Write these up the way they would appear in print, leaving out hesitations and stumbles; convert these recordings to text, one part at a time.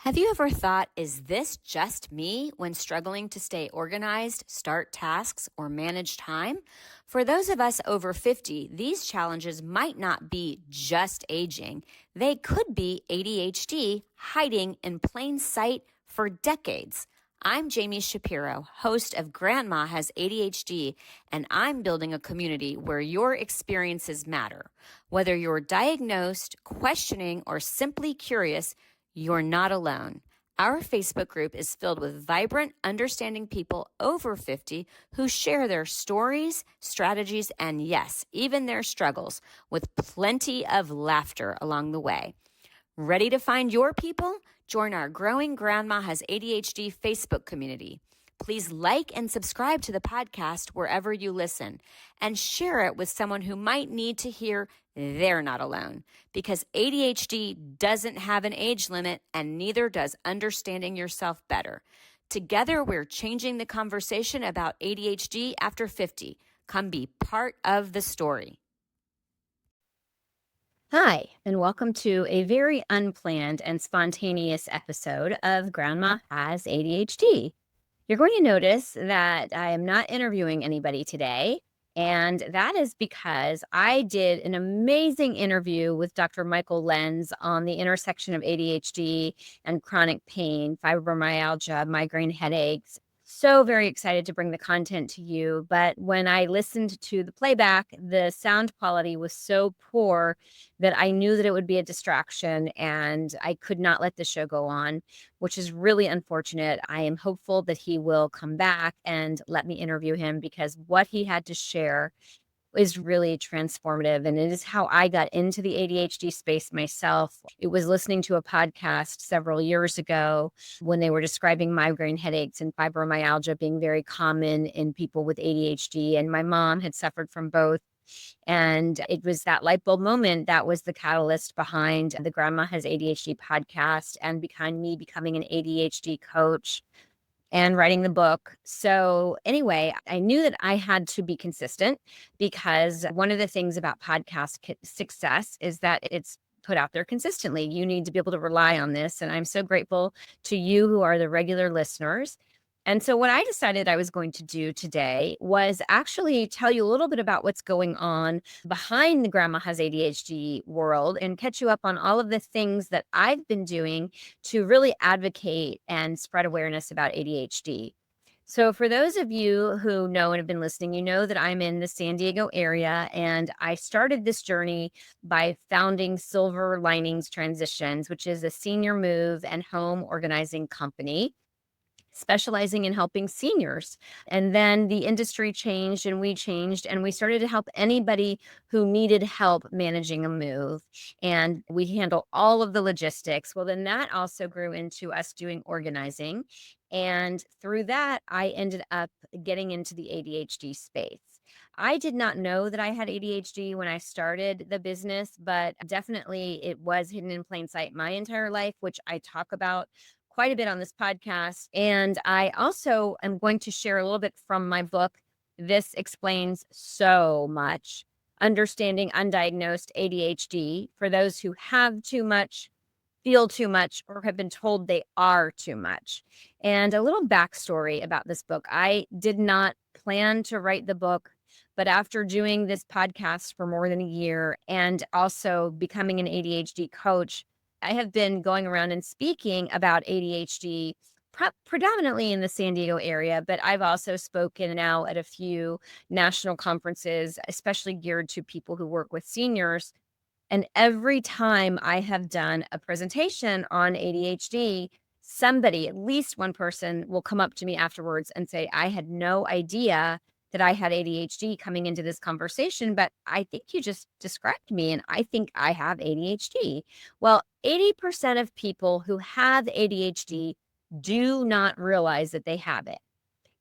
Have you ever thought, is this just me when struggling to stay organized, start tasks, or manage time? For those of us over 50, these challenges might not be just aging. They could be ADHD hiding in plain sight for decades. I'm Jami Shapiro, host of Grandma Has ADHD, and I'm building a community where your experiences matter. Whether you're diagnosed, questioning, or simply curious, you're not alone. Our Facebook group is filled with vibrant, understanding people over 50 who share their stories, strategies, and yes, even their struggles, with plenty of laughter along the way. Ready to find your people? Join our growing Grandma Has ADHD Facebook community. Please like and subscribe to the podcast wherever you listen and share it with someone who might need to hear they're not alone, because ADHD doesn't have an age limit and neither does understanding yourself better. Together, we're changing the conversation about ADHD after 50. Come be part of the story. Hi, and welcome to a very unplanned and spontaneous episode of Grandma Has ADHD. You're going to notice that I am not interviewing anybody today, and that is because I did an amazing interview with Dr. Michael Lenz on the intersection of ADHD and chronic pain, fibromyalgia, migraine headaches. So very excited to bring the content to you, but when I listened to the playback, the sound quality was so poor that I knew that it would be a distraction, and I could not let the show go on, which is really unfortunate. I am hopeful that he will come back and let me interview him, because what he had to share is really transformative, and it is how I got into the ADHD space myself. It was listening to a podcast several years ago when they were describing migraine headaches and fibromyalgia being very common in people with ADHD, and my mom had suffered from both. And it was that light bulb moment that was the catalyst behind the Grandma Has ADHD podcast and behind me becoming an ADHD coach and writing the book. So anyway, I knew that I had to be consistent, because one of the things about podcast success is that it's put out there consistently. You need to be able to rely on this. And I'm so grateful to you who are the regular listeners. And so what I decided I was going to do today was actually tell you a little bit about what's going on behind the Grandma Has ADHD world and catch you up on all of the things that I've been doing to really advocate and spread awareness about ADHD. So for those of you who know and have been listening, you know that I'm in the San Diego area, and I started this journey by founding Silver Linings Transitions, which is a senior move and home organizing company specializing in helping seniors. And then the industry changed and we started to help anybody who needed help managing a move. And we handle all of the logistics. Well, then that also grew into us doing organizing. And through that, I ended up getting into the ADHD space. I did not know that I had ADHD when I started the business, but definitely it was hidden in plain sight my entire life, which I talk about quite a bit on this podcast. And I also am going to share a little bit from my book. This explains so much. Understanding Undiagnosed ADHD for those who have too much, feel too much, or have been told they are too much. And a little backstory about this book. I did not plan to write the book, but after doing this podcast for more than a year and also becoming an ADHD coach, I have been going around and speaking about ADHD predominantly in the San Diego area, but I've also spoken now at a few national conferences, especially geared to people who work with seniors. And every time I have done a presentation on ADHD, somebody, at least one person, will come up to me afterwards and say, I had no idea that I had ADHD coming into this conversation, but I think you just described me and I think I have ADHD. Well, 80% of people who have ADHD do not realize that they have it.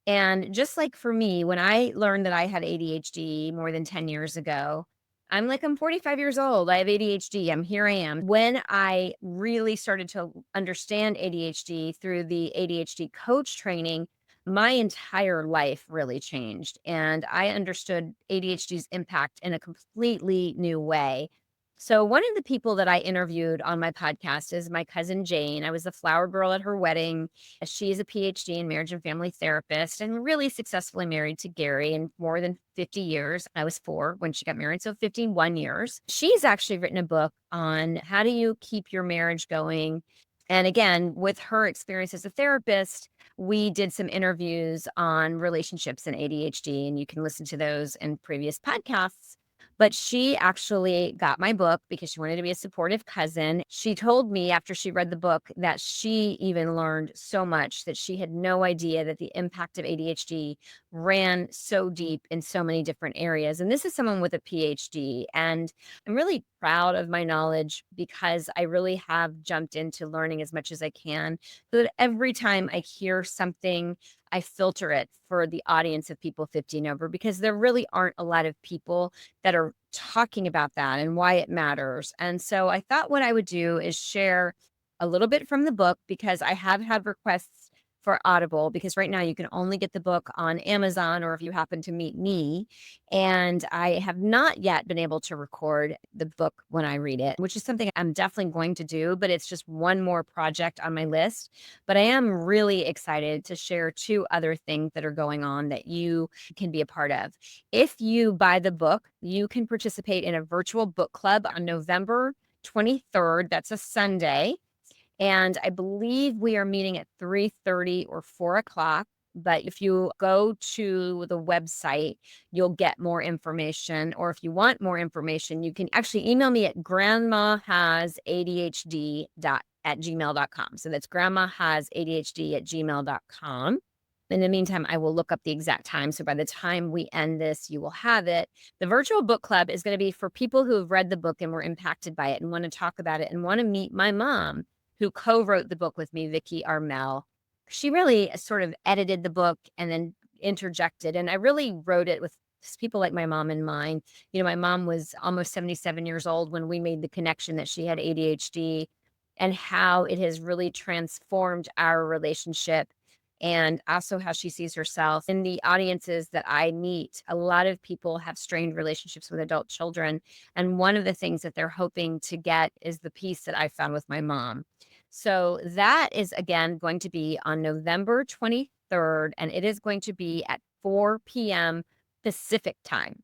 And just like for me, when I learned that I had ADHD more than 10 years ago, I'm 45 years old. I have ADHD. Here I am. When I really started to understand ADHD through the ADHD coach training, my entire life really changed. And I understood ADHD's impact in a completely new way. So, one of the people that I interviewed on my podcast is my cousin Jane. I was the flower girl at her wedding. She is a PhD in marriage and family therapist and really successfully married to Gary in more than 50 years. I was 4 when she got married, so 51 years. She's actually written a book on how do you keep your marriage going. And again, with her experience as a therapist, we did some interviews on relationships and ADHD, and you can listen to those in previous podcasts. But she actually got my book because she wanted to be a supportive cousin. She told me after she read the book that she even learned so much that she had no idea that the impact of ADHD ran so deep in so many different areas. And this is someone with a PhD. And I'm really proud of my knowledge because I really have jumped into learning as much as I can so that every time I hear something, I filter it for the audience of people 50 and over because there really aren't a lot of people that are talking about that and why it matters. And so I thought what I would do is share a little bit from the book because I have had requests for Audible because right now you can only get the book on Amazon or if you happen to meet me. And I have not yet been able to record the book when I read it, which is something I'm definitely going to do, but it's just one more project on my list. But I am really excited to share 2 other things that are going on that you can be a part of. If you buy the book, you can participate in a virtual book club on November 23rd. That's a Sunday. And I believe we are meeting at 3:30 or 4 o'clock. But if you go to the website, you'll get more information. Or if you want more information, you can actually email me at grandmahasadhd@gmail.com. So that's grandmahasadhd@gmail.com. In the meantime, I will look up the exact time. So by the time we end this, you will have it. The virtual book club is going to be for people who have read the book and were impacted by it and want to talk about it and want to meet my mom, who co-wrote the book with me, Vicky Armel. She really sort of edited the book and then interjected. And I really wrote it with people like my mom in mind. My mom was almost 77 years old when we made the connection that she had ADHD and how it has really transformed our relationship and also how she sees herself. In the audiences that I meet, a lot of people have strained relationships with adult children. And one of the things that they're hoping to get is the peace that I found with my mom. So that is, again, going to be on November 23rd, and it is going to be at 4 p.m. Pacific time.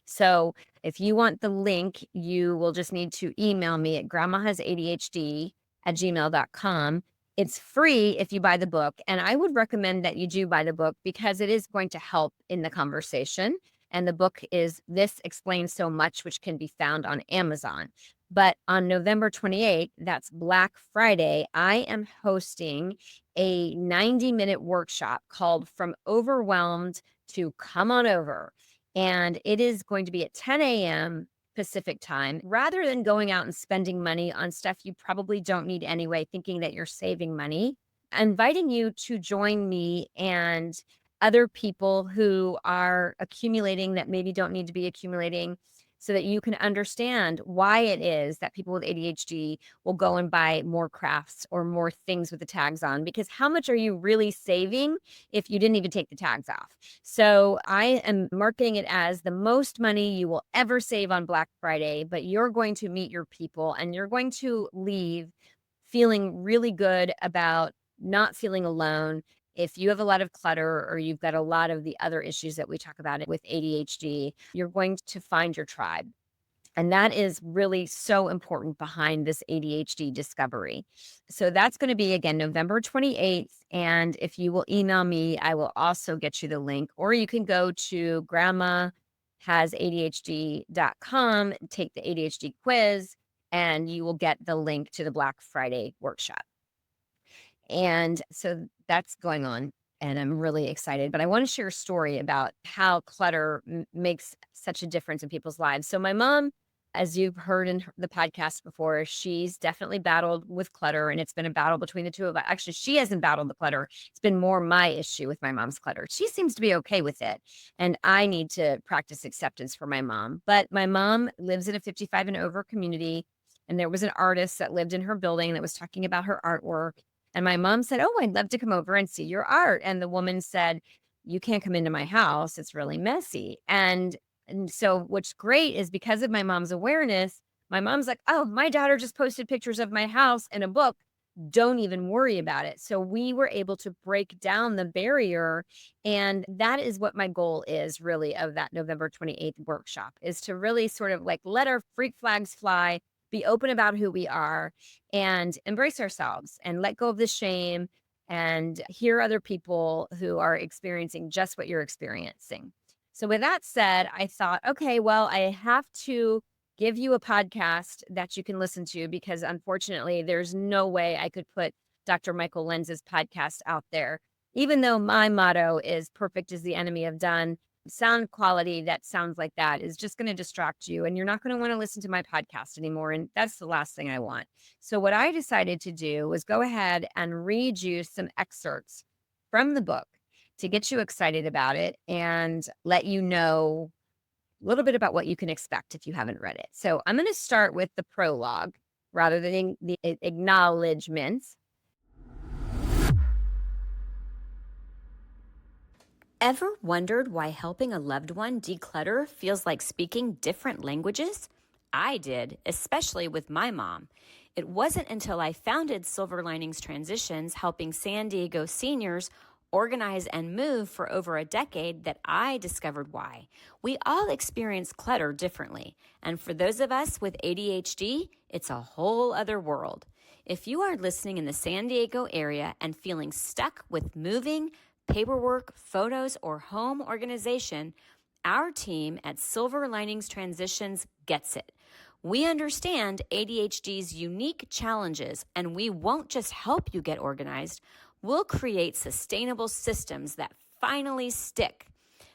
So if you want the link, you will just need to email me at grandmahasadhd@gmail.com. It's free if you buy the book. And I would recommend that you do buy the book because it is going to help in the conversation. And the book is This Explains So Much, which can be found on Amazon. But on November 28th, that's Black Friday, I am hosting a 90-minute workshop called From Overwhelmed to Come On Over. And it is going to be at 10 a.m. Pacific time. Rather than going out and spending money on stuff you probably don't need anyway, thinking that you're saving money, I'm inviting you to join me and other people who are accumulating that maybe don't need to be accumulating so that you can understand why it is that people with ADHD will go and buy more crafts or more things with the tags on. Because how much are you really saving if you didn't even take the tags off? So I am marketing it as the most money you will ever save on Black Friday, but you're going to meet your people and you're going to leave feeling really good about not feeling alone. If you have a lot of clutter or you've got a lot of the other issues that we talk about with ADHD, you're going to find your tribe. And that is really so important behind this ADHD discovery. So that's going to be, again, November 28th. And if you will email me, I will also get you the link. Or you can go to grandmahasadhd.com, take the ADHD quiz, and you will get the link to the Black Friday workshop. And so that's going on. And I'm really excited. But I want to share a story about how clutter makes such a difference in people's lives. So my mom, as you've heard in the podcast before, she's definitely battled with clutter, and it's been a battle between the two of us. Actually, she hasn't battled the clutter. It's been more my issue with my mom's clutter. She seems to be okay with it, and I need to practice acceptance for my mom. But my mom lives in a 55 and over community, and there was an artist that lived in her building that was talking about her artwork. And my mom said, "Oh, I'd love to come over and see your art." And the woman said, "You can't come into my house. It's really messy." And so what's great is because of my mom's awareness, My mom's like, "Oh, my daughter just posted pictures of my house and a book. Don't even worry about it." So we were able to break down the barrier, and that is what my goal is really of that November 28th workshop, is to really sort of like let our freak flags fly, be open about who we are, and embrace ourselves and let go of the shame and hear other people who are experiencing just what you're experiencing. So, with that said, I thought, okay, well, I have to give you a podcast that you can listen to because unfortunately, there's no way I could put Dr. Michael Lenz's podcast out there. Even though my motto is perfect is the enemy of done, sound quality that sounds like that is just going to distract you and you're not going to want to listen to my podcast anymore. And that's the last thing I want. So, what I decided to do was go ahead and read you some excerpts from the book to get you excited about it and let you know a little bit about what you can expect if you haven't read it. So, I'm going to start with the prologue rather than the acknowledgments. Ever wondered why helping a loved one declutter feels like speaking different languages? I did, especially with my mom. It wasn't until I founded Silver Linings Transitions, helping San Diego seniors organize and move for over a decade, that I discovered why. We all experience clutter differently, and for those of us with ADHD, it's a whole other world. If you are listening in the San Diego area and feeling stuck with moving, paperwork, photos, or home organization, our team at Silver Linings Transitions gets it. We understand ADHD's unique challenges, and we won't just help you get organized, we'll create sustainable systems that finally stick.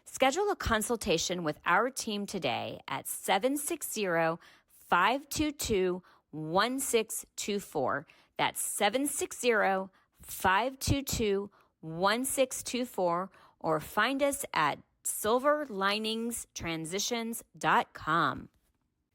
Schedule a consultation with our team today at 760-522-1624. That's 760-522-1624, or find us at silverliningstransitions.com.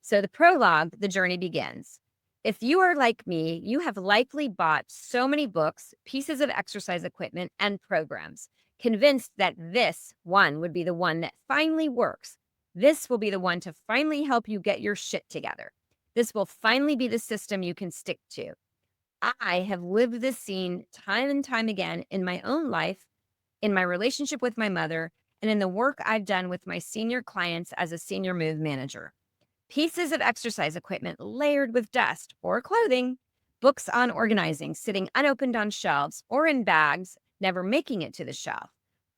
So the prologue, the journey begins. If you are like me, you have likely bought so many books, pieces of exercise equipment, and programs, convinced that this one would be the one that finally works. This will be the one to finally help you get your shit together. This will finally be the system you can stick to. I have lived this scene time and time again in my own life, in my relationship with my mother, and in the work I've done with my senior clients as a senior move manager. Pieces of exercise equipment layered with dust or clothing, books on organizing sitting unopened on shelves or in bags, never making it to the shelf,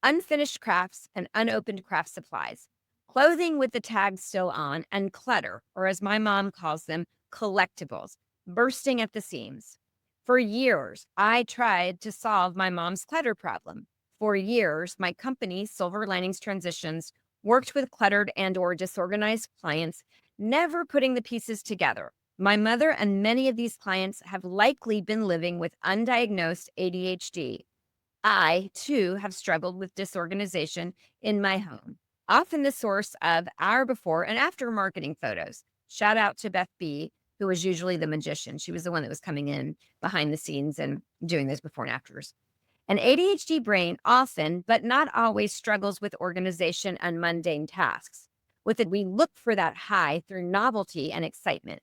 unfinished crafts and unopened craft supplies, clothing with the tags still on, and clutter, or as my mom calls them, collectibles, bursting at the seams. For years, I tried to solve my mom's clutter problem. For years, my company, Silver Linings Transitions, worked with cluttered and or disorganized clients, never putting the pieces together. My mother and many of these clients have likely been living with undiagnosed ADHD. I, too, have struggled with disorganization in my home, often the source of our before and after marketing photos. Shout out to Beth B., who was usually the magician. She was the one that was coming in behind the scenes and doing those before and afters. An ADHD brain often, but not always, struggles with organization and mundane tasks. With it, we look for that high through novelty and excitement.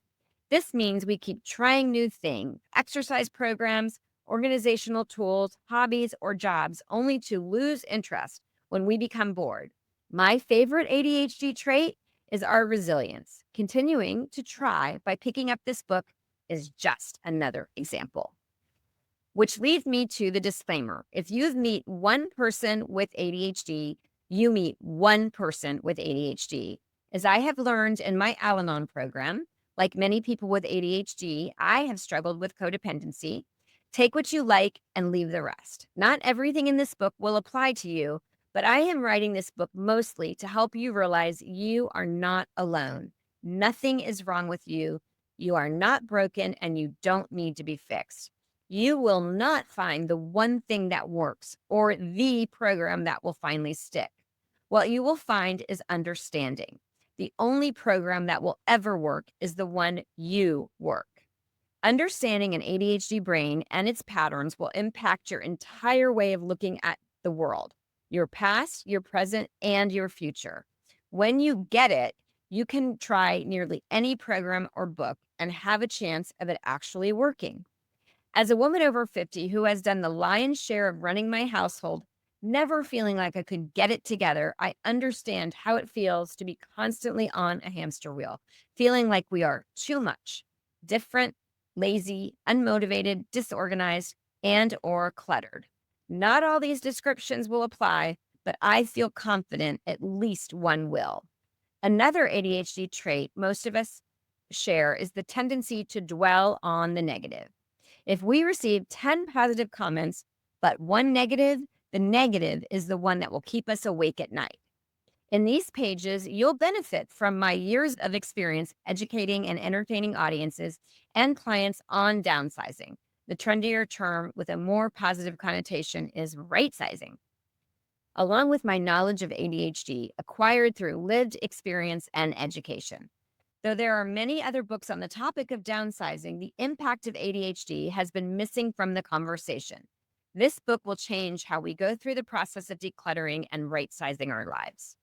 This means we keep trying new things, exercise programs, organizational tools, hobbies, or jobs, only to lose interest when we become bored. My favorite ADHD trait is our resilience. Continuing to try by picking up this book is just another example. Which leads me to the disclaimer. If you meet one person with ADHD, you meet one person with ADHD. As I have learned in my Al-Anon program, like many people with ADHD, I have struggled with codependency. Take what you like and leave the rest. Not everything in this book will apply to you, but I am writing this book mostly to help you realize you are not alone. Nothing is wrong with you. You are not broken and you don't need to be fixed. You will not find the one thing that works or the program that will finally stick. What you will find is understanding. The only program that will ever work is the one you work. Understanding an ADHD brain and its patterns will impact your entire way of looking at the world, your past, your present, and your future. When you get it, You can try nearly any program or book and have a chance of it actually working. As a woman over 50 who has done the lion's share of running my household, never feeling like I could get it together, I understand how it feels to be constantly on a hamster wheel, feeling like we are too much, different, lazy, unmotivated, disorganized, and or cluttered. Not all these descriptions will apply, but I feel confident at least one will. Another ADHD trait most of us share is the tendency to dwell on the negative. If we receive 10 positive comments, but one negative, the negative is the one that will keep us awake at night. In these pages, you'll benefit from my years of experience educating and entertaining audiences and clients on downsizing. The trendier term with a more positive connotation is right sizing, along with my knowledge of ADHD acquired through lived experience and education. Though there are many other books on the topic of downsizing, the impact of ADHD has been missing from the conversation. This book will change how we go through the process of decluttering and right sizing our lives.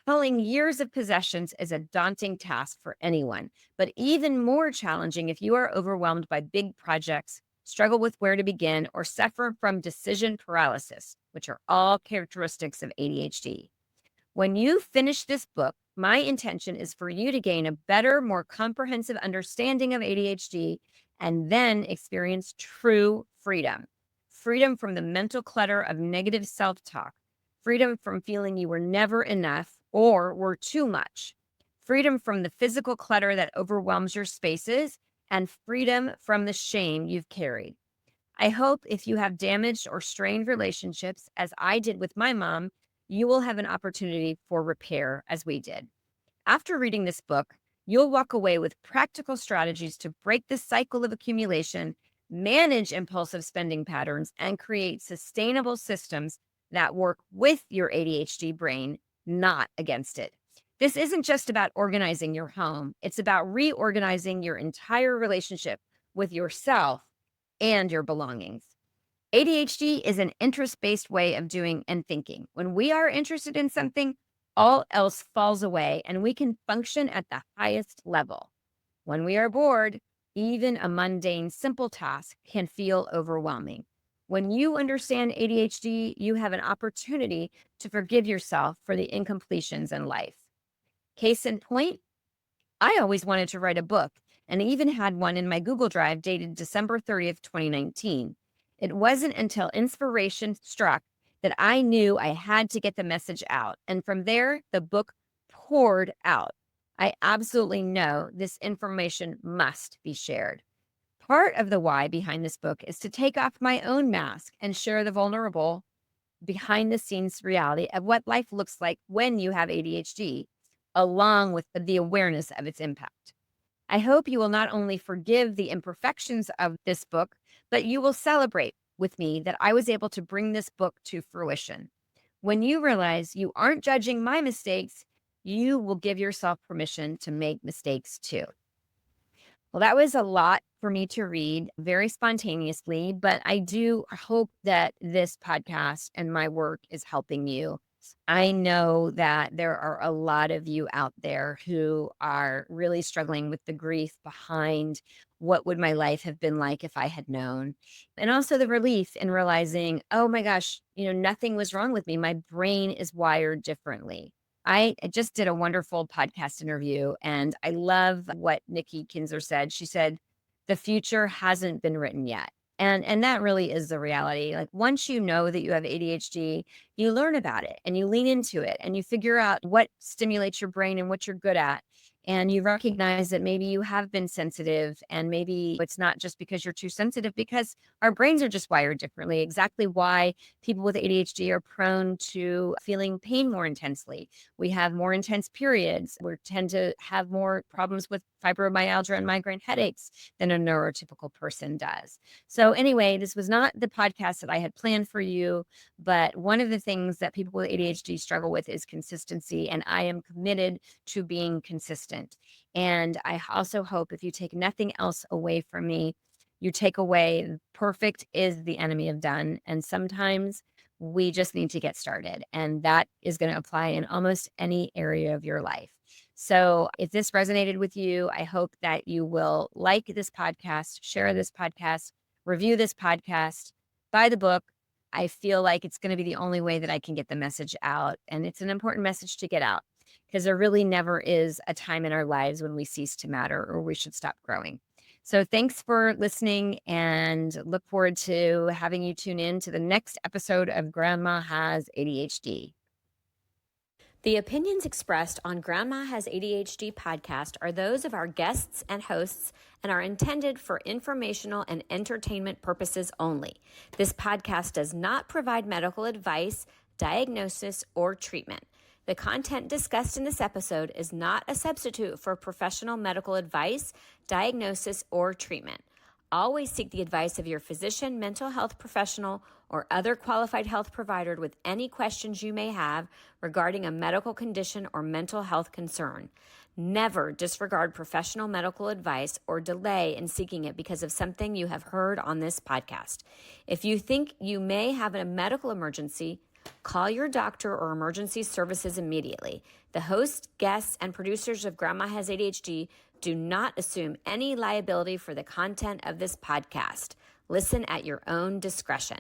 Culling years of possessions is a daunting task for anyone, but even more challenging if you are overwhelmed by big projects, struggle with where to begin, or suffer from decision paralysis, which are all characteristics of ADHD. When you finish this book, my intention is for you to gain a better, more comprehensive understanding of ADHD and then experience true freedom. Freedom from the mental clutter of negative self talk, freedom from feeling you were never enough or were too much, freedom from the physical clutter that overwhelms your spaces, and freedom from the shame you've carried. I hope if you have damaged or strained relationships, as I did with my mom, you will have an opportunity for repair as we did. After reading this book, you'll walk away with practical strategies to break the cycle of accumulation, manage impulsive spending patterns, and create sustainable systems that work with your ADHD brain, not against it. This isn't just about organizing your home, it's about reorganizing your entire relationship with yourself and your belongings. ADHD is an interest based way of doing and thinking. When we are interested in something, all else falls away and we can function at the highest level. When we are bored, even a mundane, simple task can feel overwhelming. When you understand ADHD, you have an opportunity to forgive yourself for the incompletions in life. Case in point, I always wanted to write a book and even had one in my Google Drive dated December 30th, 2019. It wasn't until inspiration struck that I knew I had to get the message out. And from there, the book poured out. I absolutely know this information must be shared. Part of the why behind this book is to take off my own mask and share the vulnerable behind the scenes reality of what life looks like when you have ADHD, along with the awareness of its impact. I hope you will not only forgive the imperfections of this book, but you will celebrate with me that I was able to bring this book to fruition. When you realize you aren't judging my mistakes, you will give yourself permission to make mistakes too. Well, that was a lot for me to read very spontaneously, but I do hope that this podcast and my work is helping you. I know that there are a lot of you out there who are really struggling with the grief behind what would my life have been like if I had known. And also the relief in realizing, oh my gosh, nothing was wrong with me. My brain is wired differently. I just did a wonderful podcast interview, and I love what Nikki Kinzer said. She said, "The future hasn't been written yet." And that really is the reality. Like once you know that you have ADHD, you learn about it and you lean into it and you figure out what stimulates your brain and what you're good at. And you recognize that maybe you have been sensitive and maybe it's not just because you're too sensitive, because our brains are just wired differently. Exactly why people with ADHD are prone to feeling pain more intensely. We have more intense periods. We tend to have more problems with fibromyalgia and migraine headaches than a neurotypical person does. So anyway, this was not the podcast that I had planned for you, but one of the things that people with ADHD struggle with is consistency, and I am committed to being consistent. And I also hope if you take nothing else away from me, you take away perfect is the enemy of done. And sometimes we just need to get started. And that is going to apply in almost any area of your life. So if this resonated with you, I hope that you will like this podcast, share this podcast, review this podcast, buy the book. I feel like it's going to be the only way that I can get the message out. And it's an important message to get out because there really never is a time in our lives when we cease to matter or we should stop growing. So thanks for listening and look forward to having you tune in to the next episode of Grandma Has ADHD. The opinions expressed on Grandma Has ADHD podcast are those of our guests and hosts and are intended for informational and entertainment purposes only. This podcast does not provide medical advice, diagnosis, or treatment. The content discussed in this episode is not a substitute for professional medical advice, diagnosis, or treatment. Always seek the advice of your physician, mental health professional, or other qualified health provider with any questions you may have regarding a medical condition or mental health concern. Never disregard professional medical advice or delay in seeking it because of something you have heard on this podcast. If you think you may have a medical emergency, call your doctor or emergency services immediately. The host, guests, and producers of Grandma Has ADHD do not assume any liability for the content of this podcast. Listen at your own discretion.